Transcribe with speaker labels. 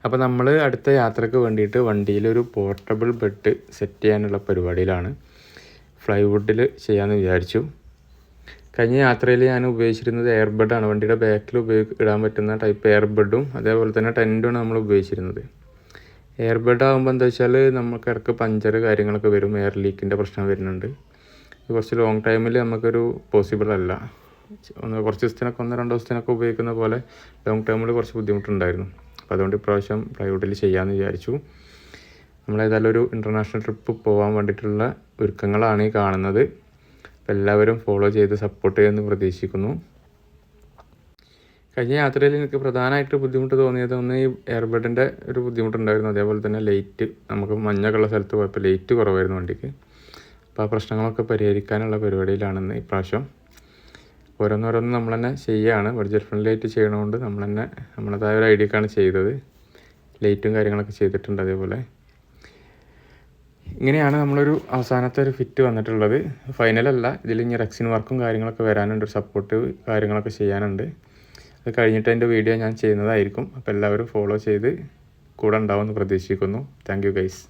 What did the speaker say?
Speaker 1: അപ്പോൾ നമ്മൾ അടുത്ത യാത്രയ്ക്ക് വേണ്ടിയിട്ട് വണ്ടിയിലൊരു പോർട്ടബിൾ ബെഡ് സെറ്റ് ചെയ്യാനുള്ള പരിപാടിയിലാണ്. ഫ്ലൈവുഡിൽ ചെയ്യാമെന്ന് വിചാരിച്ചു. കഴിഞ്ഞ യാത്രയിൽ ഞാൻ ഉപയോഗിച്ചിരുന്നത് എയർബെഡാണ്. വണ്ടിയുടെ ബാക്കിൽ ഇടാൻ പറ്റുന്ന ടൈപ്പ് എയർബെഡും അതേപോലെ തന്നെ ടെൻറ്റുമാണ് നമ്മൾ ഉപയോഗിച്ചിരുന്നത്. എയർബെഡ് ആകുമ്പോൾ എന്താ വെച്ചാൽ നമുക്ക് ഇടയ്ക്ക് പഞ്ചർ കാര്യങ്ങളൊക്കെ വരും, എയർ ലീക്കിൻ്റെ പ്രശ്നം വരുന്നുണ്ട്. കുറച്ച് ലോങ് ടൈമിൽ നമുക്കൊരു പോസിബിൾ അല്ല. കുറച്ച് ദിവസത്തിനൊക്കെ 1-2 ദിവസത്തിനൊക്കെ ഉപയോഗിക്കുന്ന പോലെ ലോങ് ടൈമിൽ കുറച്ച് ബുദ്ധിമുട്ടുണ്ടായിരുന്നു. അപ്പോൾ അതുകൊണ്ട് ഇപ്രാവശ്യം പ്ലൈവുഡിൽ ചെയ്യാമെന്ന് വിചാരിച്ചു. നമ്മളേതായാലും ഒരു ഇൻ്റർനാഷണൽ ട്രിപ്പ് പോകാൻ വേണ്ടിയിട്ടുള്ള ഒരുക്കങ്ങളാണ് ഈ കാണുന്നത്. അപ്പോൾ എല്ലാവരും ഫോളോ ചെയ്ത് സപ്പോർട്ട് ചെയ്യുമെന്ന് പ്രതീക്ഷിക്കുന്നു. കഴിഞ്ഞ യാത്രയിൽ എനിക്ക് പ്രധാനമായിട്ട് ബുദ്ധിമുട്ട് തോന്നിയത് ഒന്ന് ഈ എയർബഡിൻ്റെ ഒരു ബുദ്ധിമുട്ടുണ്ടായിരുന്നു. അതേപോലെ തന്നെ ലൈറ്റ്, നമുക്ക് മഞ്ഞൊക്കെയുള്ള സ്ഥലത്ത് പോയപ്പോൾ ലൈറ്റ് കുറവായിരുന്നു വണ്ടിക്ക്. അപ്പോൾ ആ പ്രശ്നങ്ങളൊക്കെ പരിഹരിക്കാനുള്ള പരിപാടിയിലാണെന്ന് ഇപ്രാവശ്യം. ഓരോന്നോരോന്ന് നമ്മൾ തന്നെ ചെയ്യുകയാണ്. ബഡ്ജറ്റ് ഫ്രണ്ട്ലി ആയിട്ട് ചെയ്യണതുകൊണ്ട് നമ്മൾ തന്നെ നമ്മളതായ ഒരു ഐഡിയക്കാണ് ചെയ്തത്. ലൈറ്റും കാര്യങ്ങളൊക്കെ ചെയ്തിട്ടുണ്ട്. അതേപോലെ ഇങ്ങനെയാണ് നമ്മളൊരു അവസാനത്തെ ഒരു ഫിറ്റ് വന്നിട്ടുള്ളത്. ഫൈനലല്ല, ഇതിൽ ഇനി റെക്സിൻ വർക്കും കാര്യങ്ങളൊക്കെ വരാനുണ്ട്, ഒരു സപ്പോർട്ട് കാര്യങ്ങളൊക്കെ ചെയ്യാനുണ്ട്. അത് കഴിഞ്ഞിട്ട് അതിൻ്റെ വീഡിയോ ഞാൻ ചെയ്യുന്നതായിരിക്കും. അപ്പോൾ എല്ലാവരും ഫോളോ ചെയ്ത് കൂടെ ഉണ്ടാവുമെന്ന് പ്രതീക്ഷിക്കുന്നു. Thank you guys.